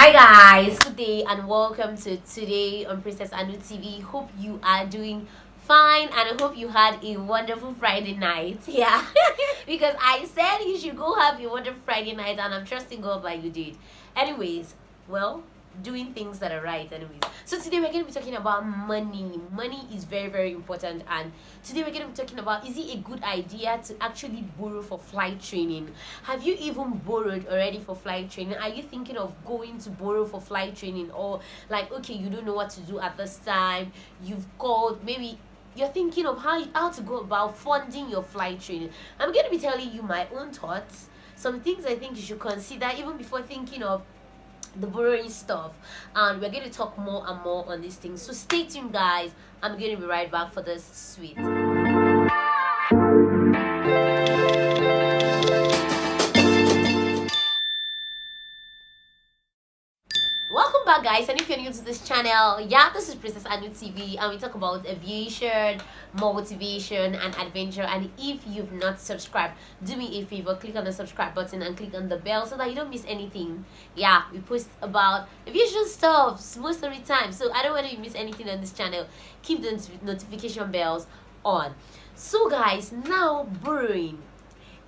Hi guys, good day and welcome to today on Princess Anu TV. Hope you are doing fine and I hope you had a wonderful Friday night. Yeah, because I said you should go have a wonderful Friday night and I'm trusting God that you did. Anyways, well, doing things that are right anyways. So today we're going to be talking about money. Money is very, very important, and today we're going to be talking about, is it a good idea to actually borrow for flight training? Have you even borrowed already for flight training? Are you thinking of going to borrow for flight training, or like, okay, you don't know what to do at this time, you've called, maybe you're thinking of how to go about funding your flight training? I'm going to be telling you my own thoughts, some things I think you should consider even before thinking of the borrowing stuff, and we're going to talk more and more on these things. So stay tuned guys, I'm going to be right back for this sweet. Welcome back guys, and if you're new to this channel, yeah, this is Princess Anu TV and we talk about aviation, motivation and adventure. And if you've not subscribed, do me a favor, click on the subscribe button and click on the bell so that you don't miss anything. Yeah, we post about aviation stuff most of the time, so I don't want you to miss anything on this channel. Keep the notification bells on. So guys, now borrowing.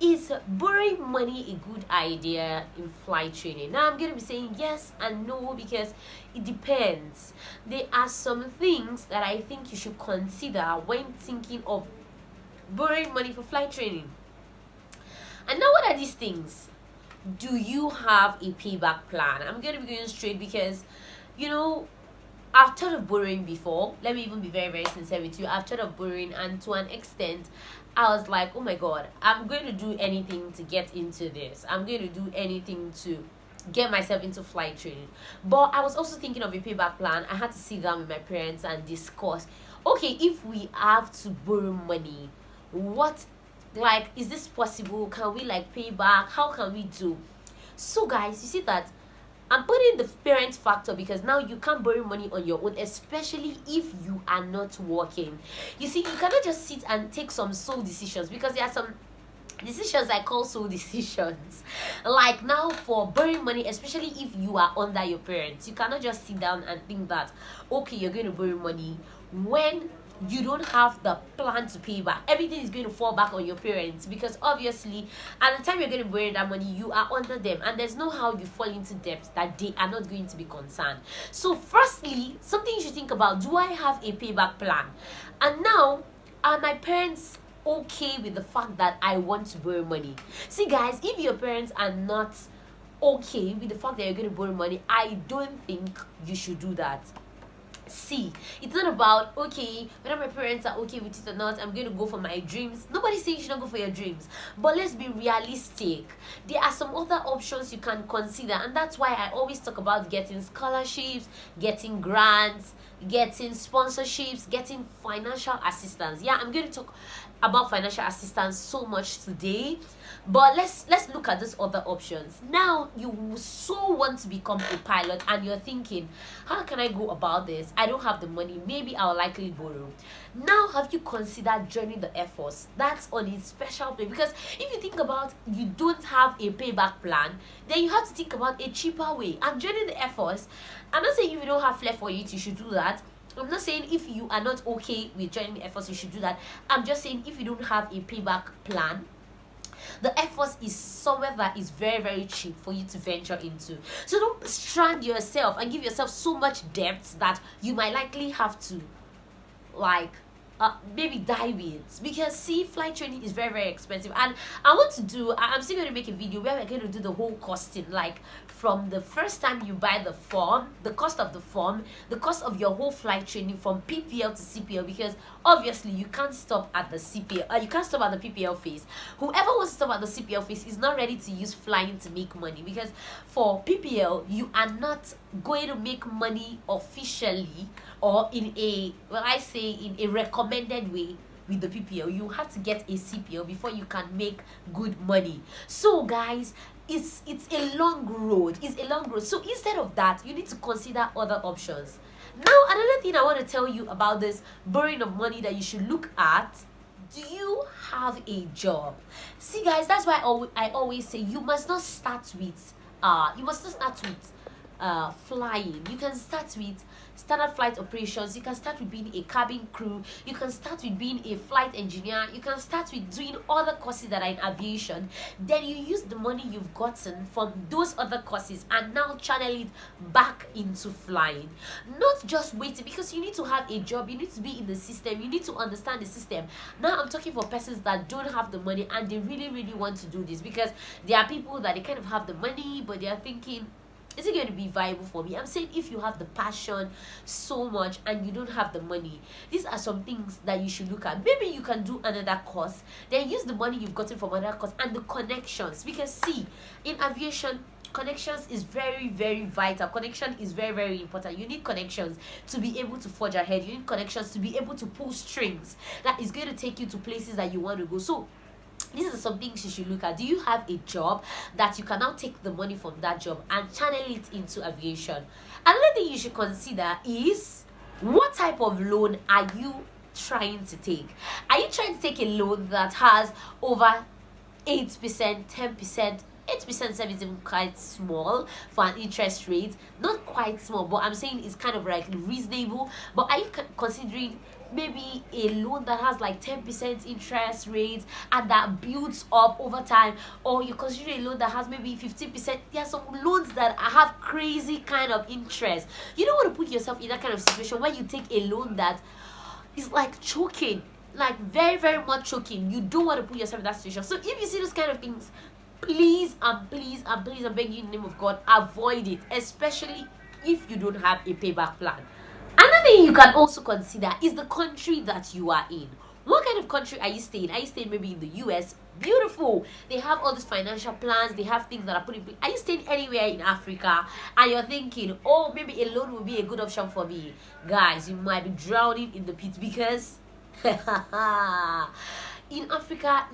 Is borrowing money a good idea in flight training? Now I'm going to be saying yes and no because it depends. There are some things that I think you should consider when thinking of borrowing money for flight training. And now, what are these things? Do you have a payback plan? I'm going to be going straight because, you know, I've thought of borrowing before. Let me even be very, very sincere with you. I've thought of borrowing, and to an extent, I was like, oh my God, I'm going to do anything to get into this. I'm going to do anything to get myself into flight training. But I was also thinking of a payback plan. I had to sit down with my parents and discuss, okay, if we have to borrow money, what, like, is this possible? Can we like pay back? How can we do? So guys, you see that I'm putting the parent factor because now you can't borrow money on your own, especially if you are not working. You see, you cannot just sit and take some sole decisions, because there are some decisions I call sole decisions. Like now, for borrowing money, especially if you are under your parents, you cannot just sit down and think that, okay, you're going to borrow money when you don't have the plan to pay back. Everything is going to fall back on your parents, because obviously at the time you're going to borrow that money, you are under them, and there's no how you fall into debt that they are not going to be concerned. So firstly, something you should think about: do I have a payback plan? And now, are my parents okay with the fact that I want to borrow money? See guys, if your parents are not okay with the fact that you're going to borrow money, I don't think you should do that. See, it's not about, okay, whether my parents are okay with it or not, I'm going to go for my dreams. Nobody saying you should not go for your dreams, but let's be realistic. There are some other options you can consider, and that's why I always talk about getting scholarships, getting grants, getting sponsorships, getting financial assistance. Yeah, I'm going to talk about financial assistance so much today, but let's look at these other options. Now you so want to become a pilot and you're thinking, how can I go about this? I don't have the money, maybe I'll likely borrow. Now, have you considered joining the Air Force? That's on a special play, because if you think about, you don't have a payback plan, then you have to think about a cheaper way. And joining the Air Force, I'm not saying if you don't have flair for it you should do that. I'm not saying if you are not okay with joining the Air Force you should do that. I'm just saying if you don't have a payback plan, the Air Force is somewhere that is very, very cheap for you to venture into. So don't strand yourself and give yourself so much debt that you might likely have to, like, maybe die with, because see, flight training is very, very expensive. And I'm still going to make a video where we're going to do the whole costing, like from the first time you buy the form, the cost of the form, the cost of your whole flight training from PPL to CPL, because obviously you can't stop at the CPL, you can't stop at the PPL phase. Whoever wants to stop at the CPL phase is not ready to use flying to make money, because for PPL you are not going to make money officially, or in a, well, I say in a recommended way with the PPL. You have to get a CPL before you can make good money. So guys, it's a long road. It's a long road. So instead of that, you need to consider other options. Now, another thing I want to tell you about this borrowing of money that you should look at: do you have a job? See guys, that's why I always say you must not start with flying. You can start with standard flight operations, you can start with being a cabin crew, you can start with being a flight engineer, you can start with doing other courses that are in aviation. Then you use the money you've gotten from those other courses and now channel it back into flying. Not just waiting, because you need to have a job, you need to be in the system, you need to understand the system. Now I'm talking for persons that don't have the money and they really want to do this, because there are people that they kind of have the money but they are thinking, is it going to be viable for me? I'm saying, if you have the passion so much and you don't have the money, these are some things that you should look at. Maybe you can do another course, then use the money you've gotten from another course and the connections. Because see, in aviation, connections is very vital. Connection is very important. You need connections to be able to forge ahead. You need connections to be able to pull strings that is going to take you to places that you want to go. So these are some things you should look at. Do you have a job that you can now take the money from that job and channel it into aviation? Another thing you should consider is, what type of loan are you trying to take? Are you trying to take a loan that has over 8%, 10%? 8% is even quite small for an interest rate. Not quite small, but I'm saying it's kind of like reasonable. But are you considering maybe a loan that has like 10% interest rate and that builds up over time? Or you consider a loan that has maybe 15%? There are some loans that have crazy kind of interest. You don't want to put yourself in that kind of situation where you take a loan that is like choking, like very much choking. You don't want to put yourself in that situation. So if you see those kind of things, please and please and please, I'm begging you in the name of God, avoid it, especially if you don't have a payback plan. Another thing you can also consider is the country that you are in. What kind of country are you staying? Are you staying maybe in the US? Beautiful. They have all these financial plans. They have things that are put in place. Are you staying anywhere in Africa and you're thinking, oh, maybe a loan will be a good option for me? Guys, you might be drowning in the pit, because in Africa,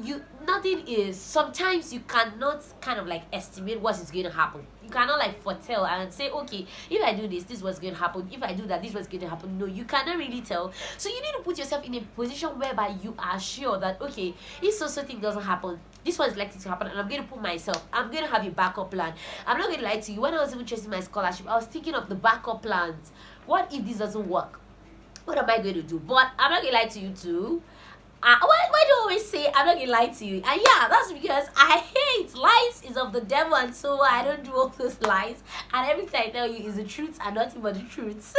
nothing is, sometimes you cannot kind of like estimate what is going to happen. You cannot like foretell and say, okay, if I do this, this was going to happen. If I do that, this was going to happen. No, you cannot really tell. So you need to put yourself in a position whereby you are sure that, okay, if so thing doesn't happen, this one is likely to happen, and I'm going to put myself, I'm going to have a backup plan. I'm not going to lie to you. When I was even chasing my scholarship, I was thinking of the backup plans. What if this doesn't work? What am I going to do? But I'm not going to lie to you too. Why do you always say I'm not gonna lie to you? And yeah, that's because I hate lies is of the devil, and so I don't do all those lies. And everything I tell you is the truth and nothing but the truth.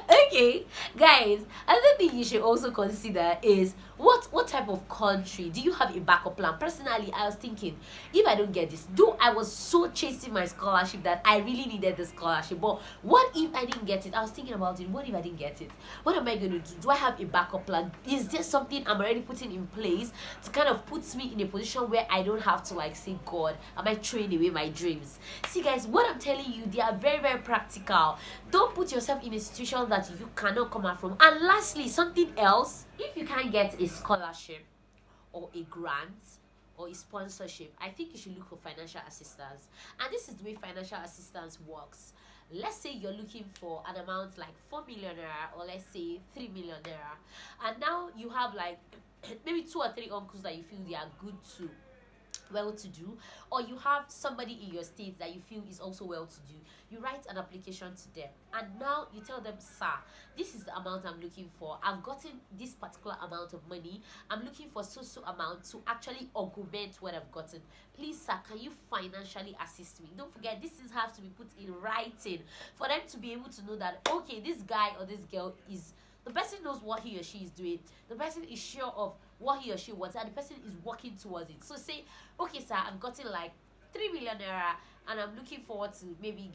Okay, guys, another thing you should also consider is what type of country do you have a backup plan? Personally, I was thinking, if I don't get this, though I was so chasing my scholarship that I really needed the scholarship, but what if I didn't get it? I was thinking about it. What if I didn't get it? What am I going to do? Do I have a backup plan? Is there something I'm already putting in place to kind of put me in a position where I don't have to like say, God, am I throwing away my dreams? See guys, what I'm telling you, they are very practical. Don't put yourself in a situation that you cannot come out from. And lastly, something else, if you can't get a scholarship or a grant or a sponsorship, I think you should look for financial assistance. And this is the way financial assistance works. Let's say you're looking for an amount like 4 million naira, or let's say 3 million naira, and now you have like maybe 2 or 3 uncles that you feel they are well to do, or you have somebody in your state that you feel is also well to do. You write an application to them, and now you tell them, sir, this is the amount I'm looking for. I've gotten this particular amount of money. I'm looking for so amount to actually augment what I've gotten. Please, sir, can you financially assist me? Don't forget, this is have to be put in writing for them to be able to know that, okay, this guy or this girl is, the person knows what he or she is doing. The person is sure of what he or she wants, and the person is working towards it. So say, okay, sir, I've gotten like 3 million naira, and I'm looking forward to maybe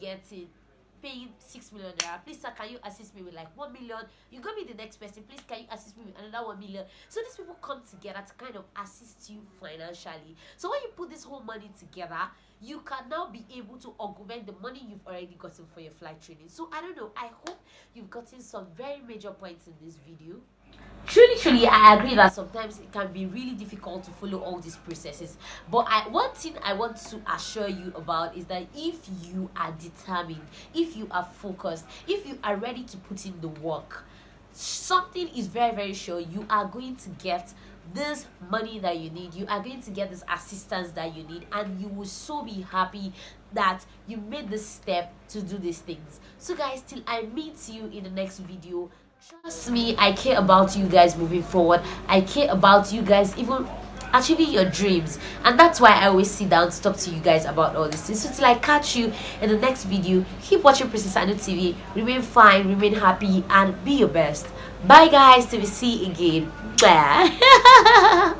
paying 6 million naira. Please, sir, can you assist me with like 1 million? You got me the next person. Please, can you assist me with another 1 million? So these people come together to kind of assist you financially. So when you put this whole money together, you can now be able to augment the money you've already gotten for your flight training. So I don't know, I hope you've gotten some very major points in this video. Truly, I agree that sometimes it can be really difficult to follow all these processes. But one thing I want to assure you about is that if you are determined, if you are focused, if you are ready to put in the work, something is very sure: you are going to get this money that you need. You are going to get this assistance that you need, and you will so be happy that you made this step to do these things. So guys, till I meet you in the next video, trust me, I care about you guys moving forward. I care about you guys even achieving your dreams, and that's why I always sit down to talk to you guys about all these things. So till I catch you in the next video, keep watching Princess Anu TV. Remain fine, remain happy, and be your best. Bye guys, till we see again. Bye.